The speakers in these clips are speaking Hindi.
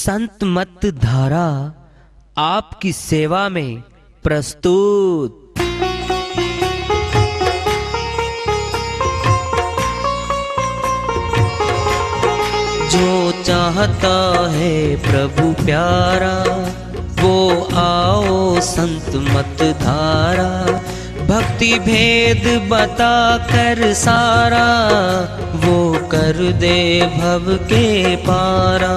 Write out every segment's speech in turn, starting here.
संत मत धारा आपकी सेवा में प्रस्तुत। जो चाहता है प्रभु प्यारा वो आओ संत मत धारा, भक्ति भेद बता कर सारा वो कर दे भव के पारा।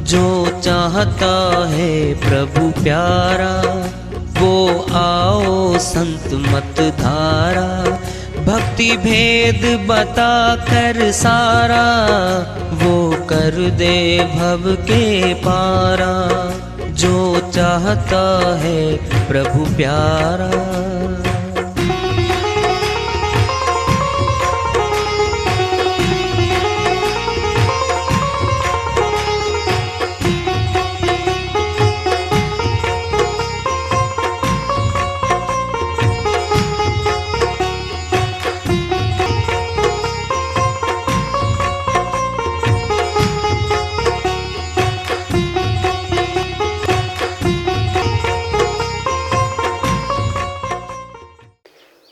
जो चाहता है प्रभु प्यारा वो आओ संत मत धारा, भक्ति भेद बता कर सारा वो कर दे भव के पारा। जो चाहता है प्रभु प्यारा।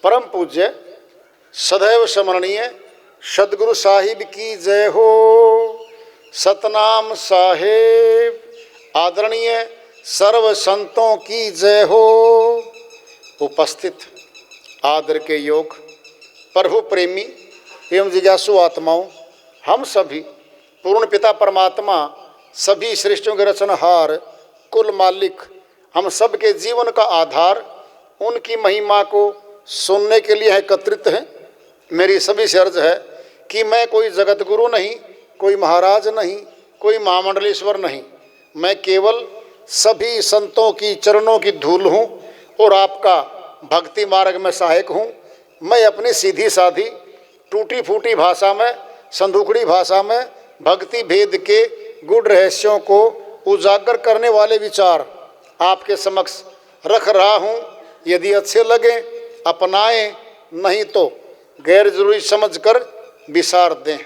परम पूज्य सदैव स्मरणीय सदगुरु साहिब की जय हो। सतनाम साहेब आदरणीय सर्व संतों की जय हो। उपस्थित आदर के योग प्रभु प्रेमी एवं जिज्ञासु आत्माओं, हम सभी पूर्ण पिता परमात्मा सभी सृष्टियों के रचनहार कुल मालिक हम सब के जीवन का आधार उनकी महिमा को सुनने के लिए एकत्रित हैं। मेरी सभी से अर्ज है कि मैं कोई जगत गुरु नहीं, कोई महाराज नहीं, कोई महामंडलेश्वर नहीं, मैं केवल सभी संतों की चरणों की धूल हूँ और आपका भक्ति मार्ग में सहायक हूँ। मैं अपनी सीधी साधी टूटी फूटी भाषा में, संदूकड़ी भाषा में भक्ति भेद के गुड़ रहस्यों को उजागर करने वाले विचार आपके समक्ष रख रहा हूँ। यदि अच्छे लगे अपनाएं, नहीं तो गैर जरूरी समझकर विसार दें।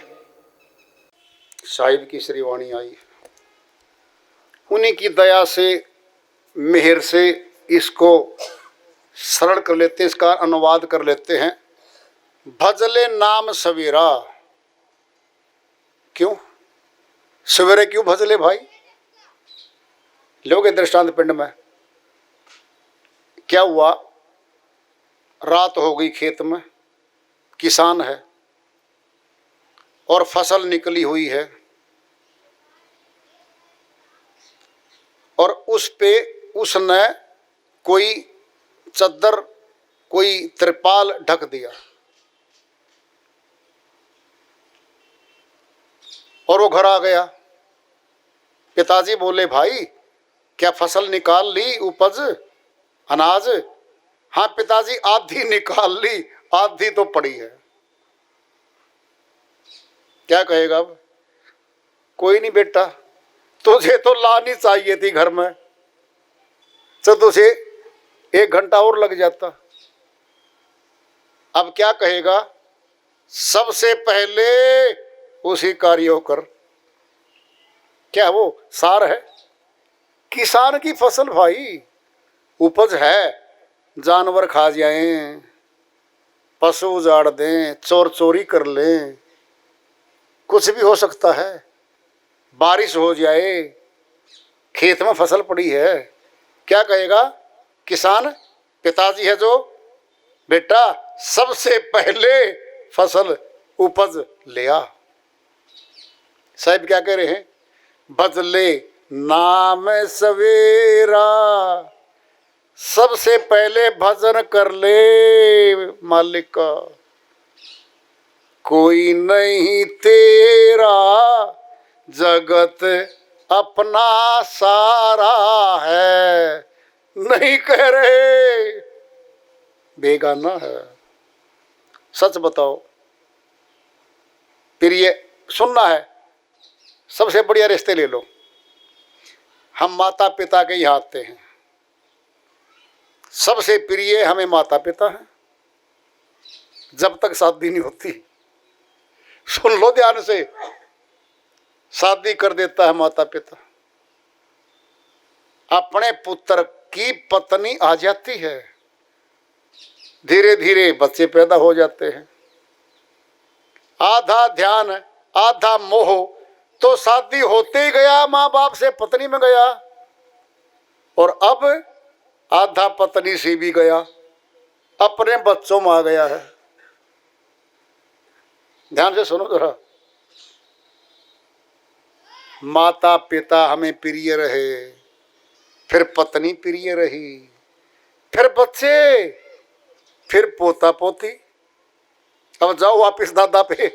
साहिब की श्री वाणी आई, उन्हीं की दया से मेहर से इसको सरल कर लेते हैं, इसका अनुवाद कर लेते हैं। भजले नाम सवेरा। क्यों सवेरे क्यों भजले भाई? लोगे दृष्टांत पिंड में क्या हुआ? रात हो गई, खेत में किसान है और फसल निकली हुई है और उस पे उसने कोई चद्दर, कोई त्रिपाल ढक दिया और वो घर आ गया। पिताजी बोले, भाई क्या फसल निकाल ली, उपज अनाज? हाँ पिताजी, आधी निकाल ली, आधी तो पड़ी है। क्या कहेगा अब? कोई नहीं बेटा, तुझे तो लानी चाहिए थी घर में, तो तुझे 1 घंटा और लग जाता। अब क्या कहेगा? सबसे पहले उसी कार्यों कर। क्या वो सार है? किसान की फसल भाई, उपज है, जानवर खा जाएं, पशु उजाड़ दें, चोर चोरी कर लें, कुछ भी हो सकता है। बारिश हो जाए, खेत में फसल पड़ी है, क्या कहेगा किसान? पिताजी है जो, बेटा सबसे पहले फसल उपज ले आ। साहब क्या कह रहे हैं? भजले नाम सवेरा, सबसे पहले भजन कर ले मालिक का। कोई नहीं तेरा जगत अपना सारा है, नहीं कह रहे बेगाना है। सच बताओ, फिर ये सुनना है। सबसे बढ़िया रिश्ते ले लो। हम माता पिता के ही हाथ हैं, सबसे प्रिय हमें माता पिता हैं, जब तक शादी नहीं होती। सुन लो ध्यान से, शादी कर देता है माता पिता, अपने पुत्र की पत्नी आ जाती है, धीरे धीरे बच्चे पैदा हो जाते हैं। आधा ध्यान आधा मोह तो शादी होते ही गया, माँ बाप से पत्नी में गया, और अब आधा पत्नी से भी गया, अपने बच्चों में आ गया है। ध्यान से सुनो जरा। माता पिता हमें प्रिय रहे, फिर पत्नी प्रिय रही, फिर बच्चे, फिर पोता पोती। अब जाओ वापिस दादा पे,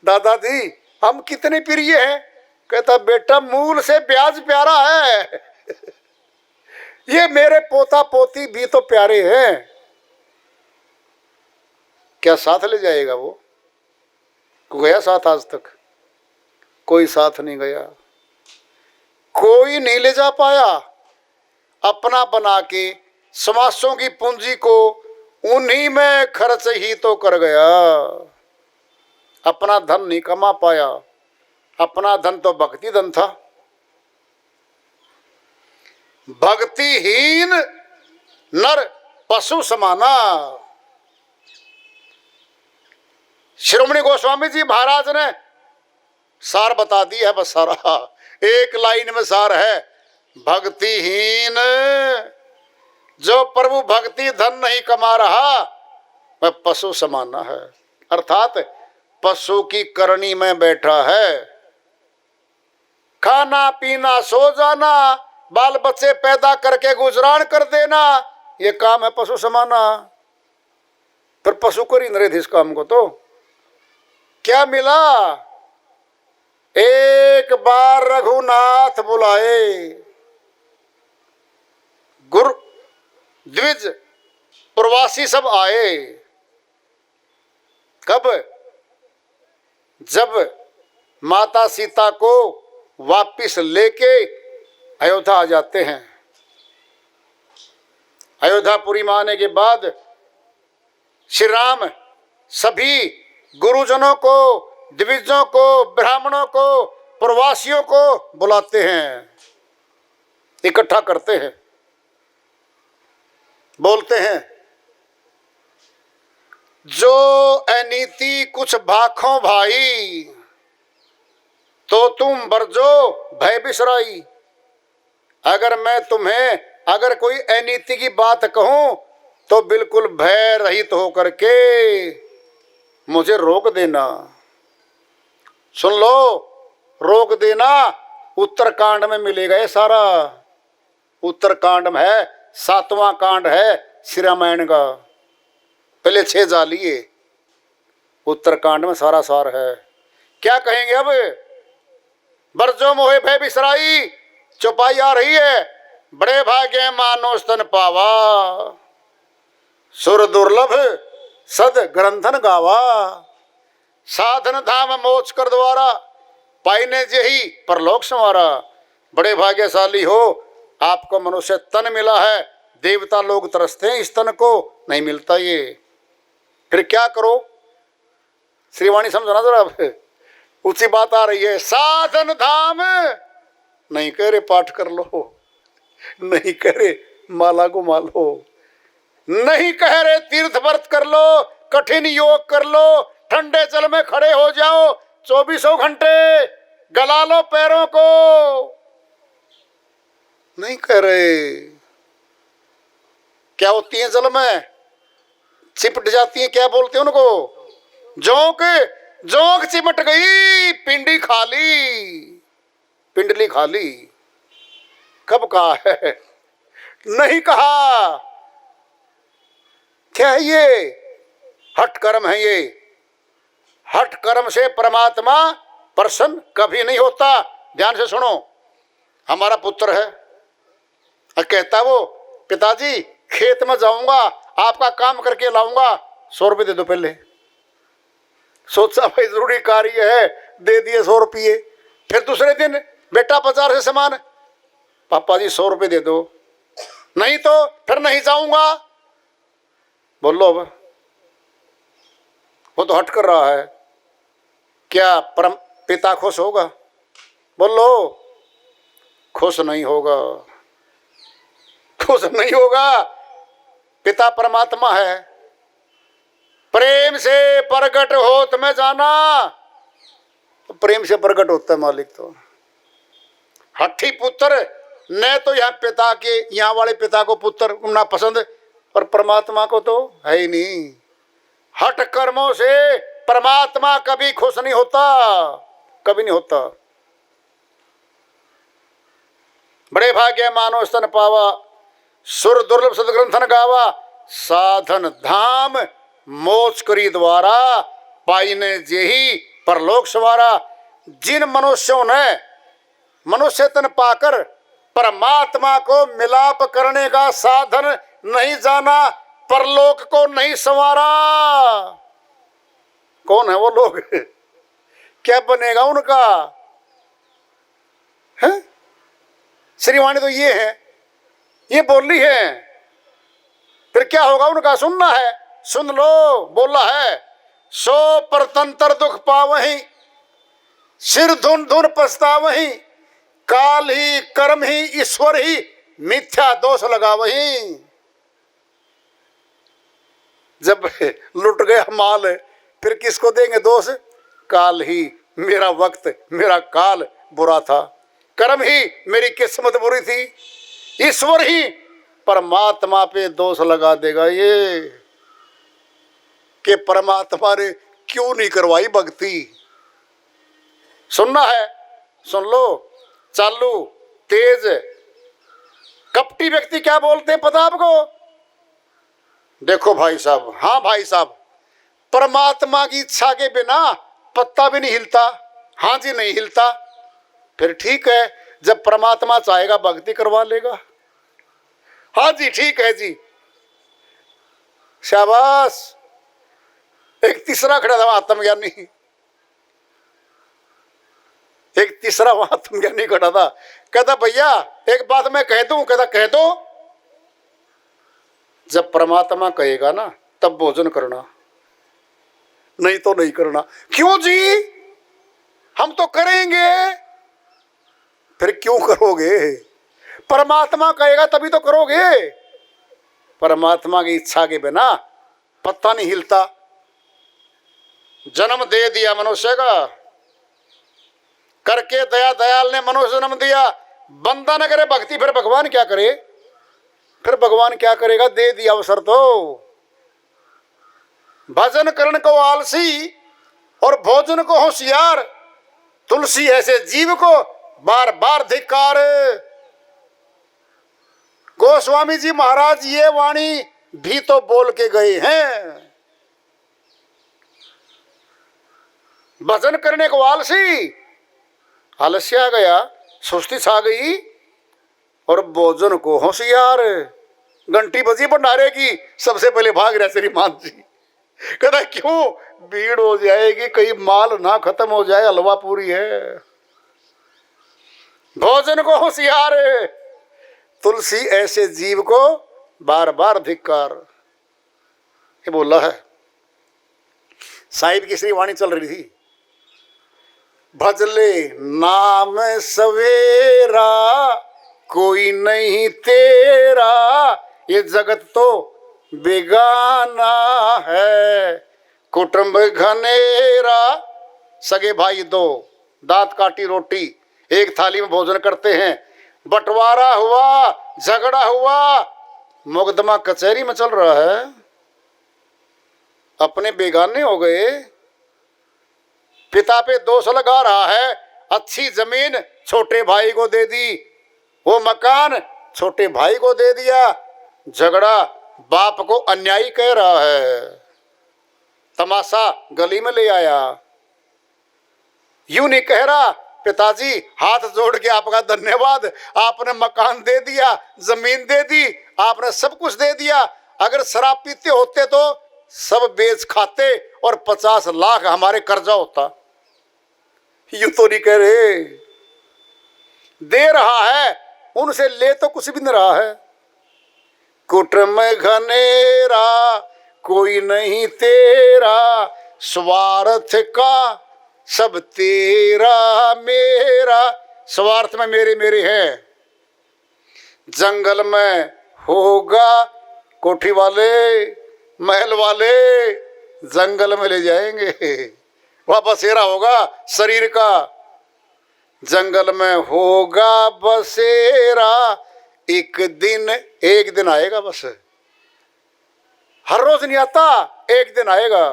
दादाजी हम कितने प्रिय हैं। कहता बेटा मूल से ब्याज प्यारा है ये मेरे पोता पोती भी तो प्यारे हैं। क्या साथ ले जाएगा वो? गया साथ? आज तक कोई साथ नहीं गया, कोई नहीं ले जा पाया। अपना बना के समासों की पूंजी को उन्हीं में खर्च ही तो कर गया, अपना धन नहीं कमा पाया। अपना धन तो भक्ति धन था। भक्तिहीन नर पशु समाना। श्रोमणी गोस्वामी जी महाराज ने सार बता दी है, बस सारा एक लाइन में सार है। भक्तिहीन जो प्रभु भक्ति धन नहीं कमा रहा वह पशु समाना है, अर्थात पशु की करनी में बैठा है। खाना पीना सो जाना, बाल बच्चे पैदा करके गुजरान कर देना, ये काम है पशु समाना। पर पशु कर ही नहीं रहे थे इस काम को। तो क्या मिला? एक बार रघुनाथ बुलाए, गुरु द्विज प्रवासी सब आए। कब? जब माता सीता को वापिस लेके अयोध्या आ जाते हैं। अयोध्यापुरी में आने के बाद श्री राम सभी गुरुजनों को, द्विजों को, ब्राह्मणों को, प्रवासियों को बुलाते हैं, इकट्ठा करते हैं, बोलते हैं जो अनीति कुछ भाखों भाई, तो तुम बरजो भय बिसराई। अगर मैं तुम्हें अगर कोई अनीति की बात कहूं तो बिल्कुल भय रहित होकर के मुझे रोक देना। सुन लो, रोक देना उत्तरकांड में मिलेगा। ये सारा उत्तरकांड में है, 7वां कांड है श्री रामायण का। पहले 6 जा लिए, उत्तरकांड में सारा सार है। क्या कहेंगे अब? बरजो मोहे भय बिसराई, चौपाई आ रही है। बड़े भाग्य मानो स्तन पावा, सुर दुर्लभ सद ग्रंथन गावा। साधन धाम मोच कर द्वारा, पाइने जेही परलोक संवारा। बड़े भाग्यशाली हो, आपको मनुष्य तन मिला है। देवता लोग तरसते हैं इस तन को, नहीं मिलता ये। फिर क्या करो? श्रीवाणी समझना जरा, ऊंची बात आ रही है। साधन धाम नहीं कह रहे पाठ कर लो, नहीं कह रहे माला को मालो, नहीं कह रहे तीर्थ व्रत कर लो, कठिन योग कर लो, ठंडे जल में खड़े हो जाओ 24 घंटे, गला लो पैरों को, नहीं कह रहे। क्या होती है जल में? चिपट जाती है, क्या बोलते हैं उनको? जोंक। जोंक चिपट गई, पिंडी खाली, पिंडली खाली। कब कहा है? नहीं कहा। क्या है ये? हठ कर्म है ये। हठ कर्म से परमात्मा प्रसन्न कभी नहीं होता। ध्यान से सुनो। हमारा पुत्र है, कहता वो पिताजी खेत में जाऊंगा, आपका काम करके लाऊंगा, 100 रुपये दे दो पहले। सोचा भाई जरूरी कार्य है, दे दिए 100 रुपये। फिर दूसरे दिन बेटा बाजार से सामान, पापा जी 100 रुपये दे दो। नहीं तो फिर नहीं जाऊंगा। बोलो अब, वो तो हट कर रहा है। क्या परम पिता खुश होगा? बोलो। खुश नहीं होगा, खुश नहीं होगा। पिता परमात्मा है, प्रेम से प्रकट हो तुम्हें जाना, तो प्रेम से प्रकट होता है मालिक। तो हठी पुत्र न तो यहाँ पिता के, यहाँ वाले पिता को पुत्र ना पसंद, और परमात्मा को तो है ही नहीं। हठ कर्मों से परमात्मा कभी खुश नहीं होता, कभी नहीं होता। बड़े भाग्य मानो स्तन पावा, सुर दुर्लभ सदग्रंथन गावा, साधन धाम मोच करी द्वारा, पाईने जेही परलोक सवारा। जिन मनुष्यों ने मनुष्य तन पाकर परमात्मा को मिलाप करने का साधन नहीं जाना, परलोक को नहीं संवारा। कौन है वो लोग? क्या बनेगा उनका? है श्रीवाणी तो ये है, ये बोली है, फिर क्या होगा उनका? सुनना है, सुन लो। बोला है, सो परतंत्र दुख पावहीं, सिर धुन धुन पछतावहीं, काल ही कर्म ही ईश्वर ही मिथ्या दोष लगावहीं। जब लुट गया माल, फिर किसको देंगे दोष? काल ही, मेरा वक्त मेरा काल बुरा था, कर्म ही मेरी किस्मत बुरी थी, ईश्वर ही परमात्मा पे दोष लगा देगा ये कि परमात्मा ने क्यों नहीं करवाई भक्ति। सुनना है, सुन लो। चालू तेज कपटी व्यक्ति क्या बोलते हैं पता आपको? देखो भाई साहब, हाँ भाई साहब, परमात्मा की इच्छा के बिना पत्ता भी नहीं हिलता। हाँ जी, नहीं हिलता। फिर ठीक है, जब परमात्मा चाहेगा भक्ति करवा लेगा। हाँ जी, ठीक है जी, शाबाश। एक तीसरा खड़ा था आत्मज्ञानी, एक तीसरा वहां आत्मज्ञानी खड़ा था। कहता भैया एक बात मैं कह दूं? कहता कह दो। जब परमात्मा कहेगा ना तब भोजन करना, नहीं तो नहीं करना। क्यों जी? हम तो करेंगे। फिर क्यों करोगे? परमात्मा कहेगा तभी तो करोगे। परमात्मा की इच्छा के बिना पत्ता नहीं हिलता। जन्म दे दिया मनुष्य का, करके दया दयाल ने मनुष्य जन्म दिया। बंदा न करे भक्ति, फिर भगवान क्या करे? फिर भगवान क्या करेगा? दे दिया अवसर तो। भजन करण को आलसी और भोजन को होशियार, तुलसी ऐसे जीव को बार बार धिक्कार। गोस्वामी जी महाराज ये वाणी भी तो बोल के गए हैं। भजन करने को आलसी, आलस्य आ गया, सुस्ती छा गई, और भोजन को होशियार। घंटी बजी भंडारे की, सबसे पहले भाग रहे श्रीमान जी। कहता क्यों? भीड़ हो जाएगी, कहीं माल ना खत्म हो जाए, हलवा पूरी है। भोजन को होशियार, तुलसी ऐसे जीव को बार बार धिक्कार। ये बोला है। साहिब की श्रीवाणी चल रही थी। भजले नाम सवेरा, कोई नहीं तेरा, ये जगत तो बेगाना है। कुटुंब घनेरा, सगे भाई दो, दांत काटी रोटी, एक थाली में भोजन करते हैं। बंटवारा हुआ, झगड़ा हुआ, मुकदमा कचहरी में चल रहा है, अपने बेगाने हो गए। पिता पे दोष लगा रहा है, अच्छी जमीन छोटे भाई को दे दी, वो मकान छोटे भाई को दे दिया। झगड़ा बाप को अन्यायी कह रहा है, तमाशा गली में ले आया। यूं नहीं कह रहा पिताजी हाथ जोड़ के आपका धन्यवाद, आपने मकान दे दिया, जमीन दे दी, आपने सब कुछ दे दिया। अगर शराब पीते होते तो सब बेच खाते और 50 लाख हमारे कर्जा होता। यूं तो नहीं कह रहे। दे रहा है, उनसे ले तो कुछ भी नहीं रहा है। कुटुंब घनेरा, कोई नहीं तेरा, स्वार्थ का सब तेरा मेरा, स्वार्थ में मेरे मेरे है। जंगल में होगा कोठी वाले, महल वाले जंगल में ले जाएंगे, वह बसेरा होगा शरीर का। जंगल में होगा बसेरा, एक दिन आएगा, बस हर रोज नहीं आता, एक दिन आएगा।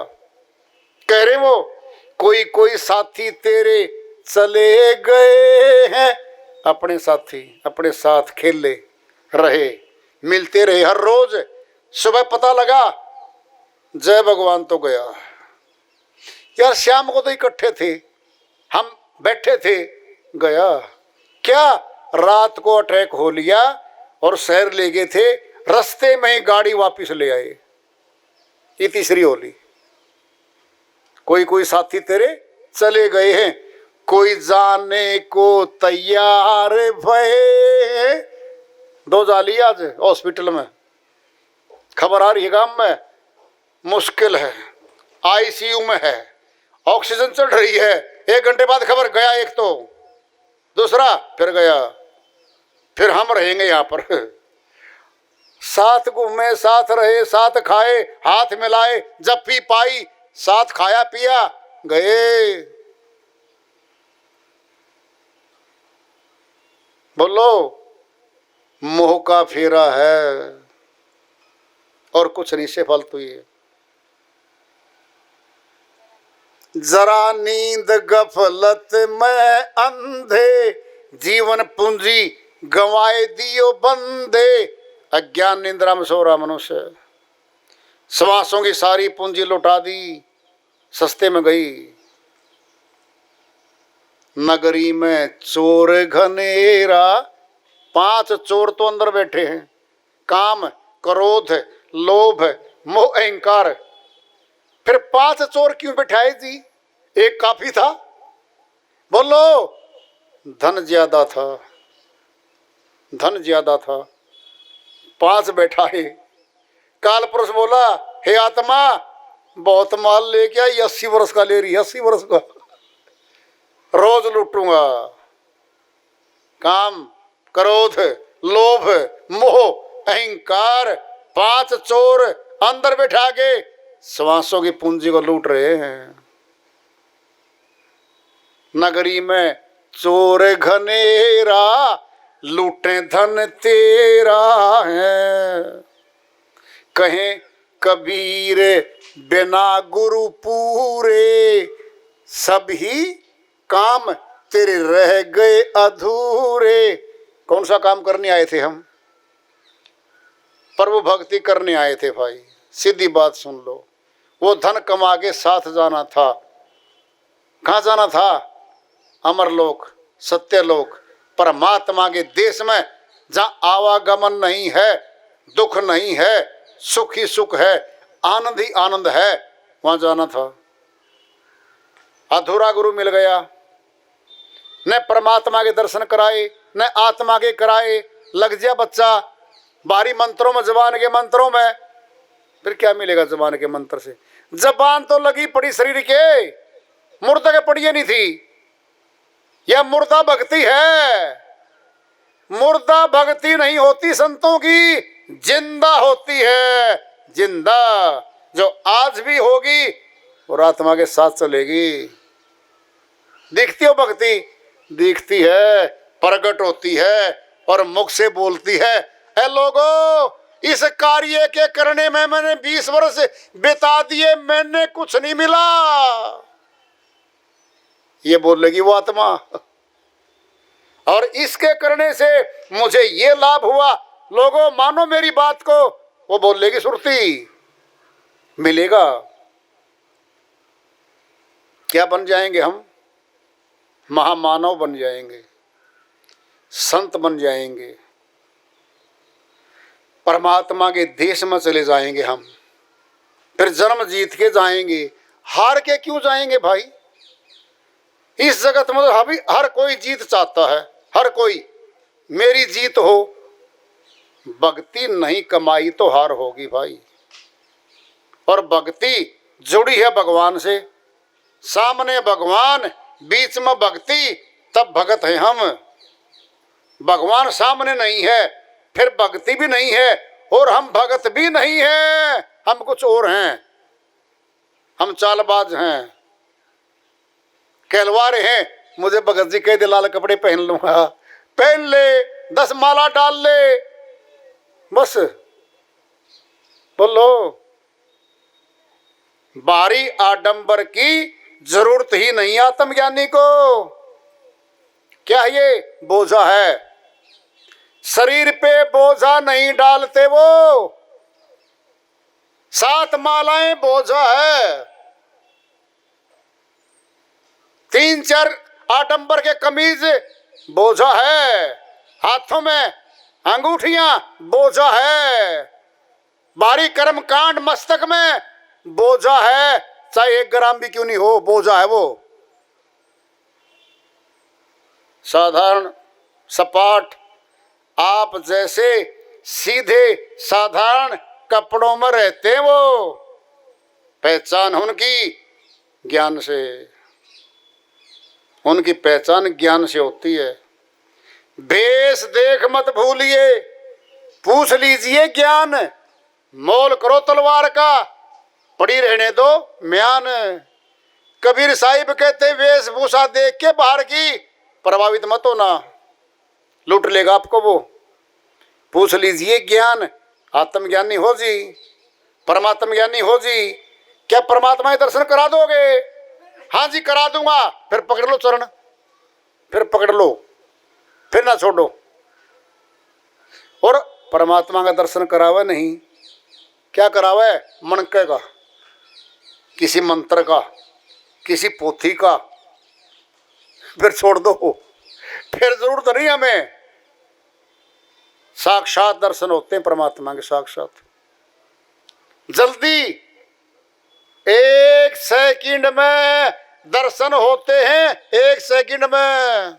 कह रहे वो कोई कोई साथी तेरे चले गए हैं, अपने साथी अपने साथ खेले रहे, मिलते रहे हर रोज। सुबह पता लगा जय भगवान तो गया। यार शाम को तो इकट्ठे थे, हम बैठे थे, गया क्या? रात को अटैक हो लिया और शहर ले गए थे, रास्ते में ही गाड़ी वापस ले आए। ये तीसरी होली। कोई कोई साथी तेरे चले गए हैं, कोई जाने को तैयार भये। दो जाली आज हॉस्पिटल में, खबर आ रही है गांव में, मुश्किल है, आईसीयू में है, ऑक्सीजन चढ़ रही है। 1 घंटे बाद खबर गया एक, तो दूसरा फिर गया। फिर हम रहेंगे यहाँ पर, साथ घूमे, साथ रहे, साथ खाए, हाथ मिलाए, जब पी पाई साथ खाया पिया, गए। बोलो, मोह का फेरा है और कुछ नहीं से फालतू। ये जरा नींद गफलत में अंधे, जीवन पूंजी गंवाए दियो बंदे। अज्ञान निंद्रा में सो रहा मनुष्य, श्वासों की सारी पूंजी लुटा दी, सस्ते में गई। नगरी में चोर घनेरा, 5 चोर तो अंदर बैठे हैं। काम, क्रोध, लोभ, मोह, अहंकार। फिर 5 चोर क्यों बैठाए जी? एक काफी था? बोलो, धन ज्यादा था, धन ज्यादा था, 5 बैठाए। काल पुरुष बोला, हे आत्मा, बहुत माल लेके आई, 80 वर्ष का ले रही, 80 वर्ष का, रोज लूटूंगा। काम, क्रोध, लोभ, मोह, अहंकार, 5 चोर अंदर बैठा के श्वासों की पूंजी को लूट रहे हैं। नगरी में चोर घनेरा, लूटे धन तेरा है। कहें कबीर बिना गुरु पूरे, सभी काम तेरे रह गए अधूरे। कौन सा काम करने आए थे हम? प्रभु भक्ति करने आए थे भाई। सीधी बात सुन लो, वो धन कमा के साथ जाना था। कहाँ जाना था? अमरलोक, सत्यलोक, परमात्मा के देश में, जहाँ आवागमन नहीं है, दुख नहीं है, सुख ही सुख है, आनंद ही आनंद है, वहां जाना था। अधूरा गुरु मिल गया, न परमात्मा के दर्शन कराए, न आत्मा के कराए। लग जा बच्चा बारी मंत्रों में, जबान के मंत्रों में। फिर क्या मिलेगा जबान के मंत्र से? जबान तो लगी पड़ी शरीर के, मुर्दा के पड़िए नहीं थी। यह मुर्दा भक्ति है। मुर्दा भक्ति नहीं होती संतों की, जिंदा होती है। जिंदा जो आज भी होगी और आत्मा के साथ चलेगी। दिखती हो भक्ति? दिखती है, प्रकट होती है और मुख से बोलती है। ए लोगों, इस कार्य के करने में मैंने 20 वर्ष बिता दिए, मैंने कुछ नहीं मिला, ये बोलेगी वो आत्मा। और इसके करने से मुझे ये लाभ हुआ, लोगों मानो मेरी बात को, वो बोलेगी सुरती। मिलेगा क्या? बन जाएंगे हम, महामानव बन जाएंगे, संत बन जाएंगे, परमात्मा के देश में चले जाएंगे हम। फिर जन्म जीत के जाएंगे, हार के क्यों जाएंगे भाई? इस जगत में अभी हर कोई जीत चाहता है, हर कोई मेरी जीत हो। भक्ति नहीं कमाई तो हार होगी भाई। और भक्ति जुड़ी है भगवान से, सामने भगवान, बीच में भक्ति, तब भगत हैं हम। भगवान सामने नहीं है, फिर भक्ति भी नहीं है, और हम भगत भी नहीं है, हम कुछ और हैं। हम चालबाज हैं, कहलवारे हैं। मुझे भगत जी कह दे लाल कपड़े पहन लूंगा, पहन ले, 10 माला डाल ले, बस बोलो। बाहरी आडंबर की जरूरत ही नहीं आत्मज्ञानी को। क्या ये बोझा है? शरीर पे बोझा नहीं डालते वो, 7 मालाएं बोझा है। 3-4 आडंबर के कमीज बोझा है, हाथों में अंगूठियां बोझा है, बारी कर्म कांड मस्तक में बोझा है, चाहे 1 ग्राम भी क्यों नहीं हो, बोझा है वो। साधारण सपाट आप जैसे सीधे साधारण कपड़ों में रहते हैं वो। पहचान उनकी ज्ञान से, उनकी पहचान ज्ञान से होती है। भेष देख मत भूलिए, पूछ लीजिए ज्ञान, मोल करो तलवार का, पड़ी रहने दो म्यान। कबीर साहिब कहते वेशभूषा देख के बाहर की प्रभावित मत होना, लूट लेगा आपको वो। पूछ लीजिए ज्ञान, आत्मज्ञानी हो जी, परमात्म ज्ञानी हो जी। क्या परमात्मा के दर्शन करा दोगे? हाँ जी करा दूंगा। फिर पकड़ लो चरण, फिर पकड़ लो, फिर ना छोड़ो। और परमात्मा का दर्शन करावे नहीं, क्या करावे? मनके का, किसी मंत्र का, किसी पोथी का, फिर छोड़ दो, फिर जरूरत नहीं हमें। साक्षात दर्शन होते हैं परमात्मा के, साक्षात। जल्दी 1 सेकंड में दर्शन होते हैं, 1 सेकंड में।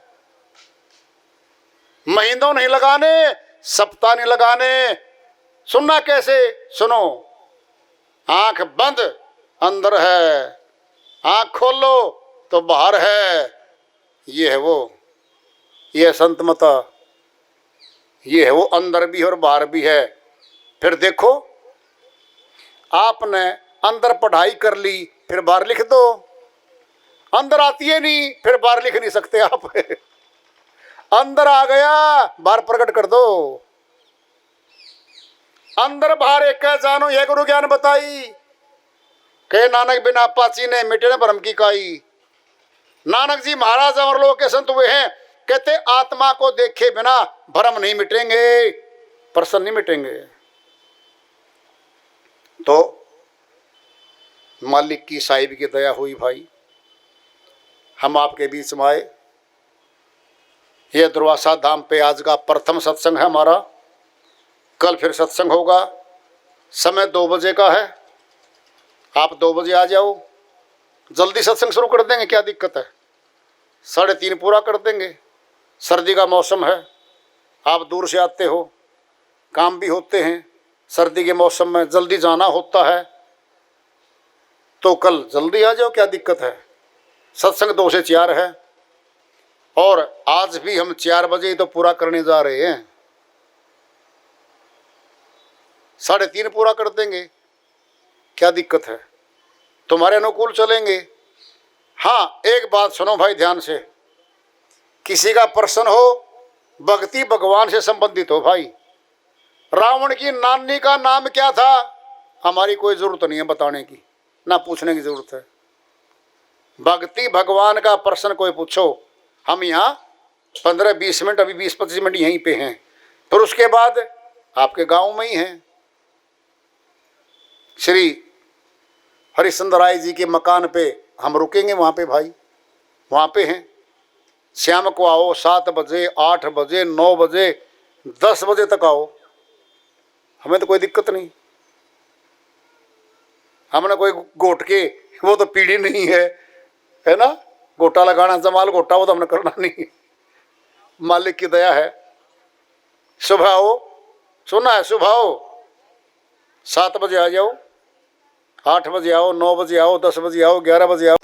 महीनों नहीं लगाने, सप्ताह नहीं लगाने। सुनना कैसे? सुनो, आंख बंद अंदर है, आंख खोलो तो बाहर है। ये है वो, ये है संत मता, ये है वो, अंदर भी है और बाहर भी है। फिर देखो, आपने अंदर पढ़ाई कर ली, फिर बाहर लिख दो। अंदर आती है नहीं, फिर बाहर लिख नहीं सकते आप। अंदर आ गया, बाहर प्रकट कर दो। अंदर बाहर एक कह जानो, यह गुरु ज्ञान बताई। कहे नानक बिना पाची ने मिटे न भ्रम की काई। नानक जी महाराज और लोग के संत हुए हैं, कहते आत्मा को देखे बिना भ्रम नहीं मिटेंगे, प्रश्न नहीं मिटेंगे। तो मालिक की साहिब की दया हुई भाई, हम आपके बीच में आए। यह दुर्वासा धाम पे आज का प्रथम सत्संग है हमारा। कल फिर सत्संग होगा, समय 2 बजे का है। आप 2 बजे आ जाओ, जल्दी सत्संग शुरू कर देंगे, क्या दिक्कत है? 3:30 पूरा कर देंगे। सर्दी का मौसम है, आप दूर से आते हो, काम भी होते हैं, सर्दी के मौसम में जल्दी जाना होता है, तो कल जल्दी आ जाओ, क्या दिक्कत है? सत्संग 2 से 4 है, और आज भी हम 4 बजे ही तो पूरा करने जा रहे हैं। 3:30 पूरा कर देंगे, क्या दिक्कत है? तुम्हारे अनुकूल चलेंगे। हाँ, एक बात सुनो भाई ध्यान से, किसी का प्रश्न हो, भक्ति भगवान से संबंधित हो भाई। रावण की नानी का नाम क्या था? हमारी कोई जरूरत नहीं है बताने की, ना पूछने की जरूरत है। भक्ति भगवान का प्रश्न कोई पूछो, हम यहाँ 15-20 मिनट, अभी 20-25 मिनट यहीं पे हैं, फिर उसके बाद आपके गांव में ही हैं। श्री हरिश्चंद्र राय जी के मकान पे हम रुकेंगे, वहाँ पे भाई, वहाँ पे हैं। शाम को आओ, 7 बजे, 8 बजे, 9 बजे, 10 बजे तक आओ, हमें तो कोई दिक्कत नहीं। हमने कोई गोट के, वो तो पीढ़ी नहीं है ना, गोटा लगाना, जमाल गोटा, वो तो हमने करना नहीं। मालिक की दया है। सुबह आओ, सुना है, सुबह आओ, 7 बजे आ जाओ, 8 बजे आओ, 9 बजे आओ, 10 बजे आओ, 11 बजे आओ।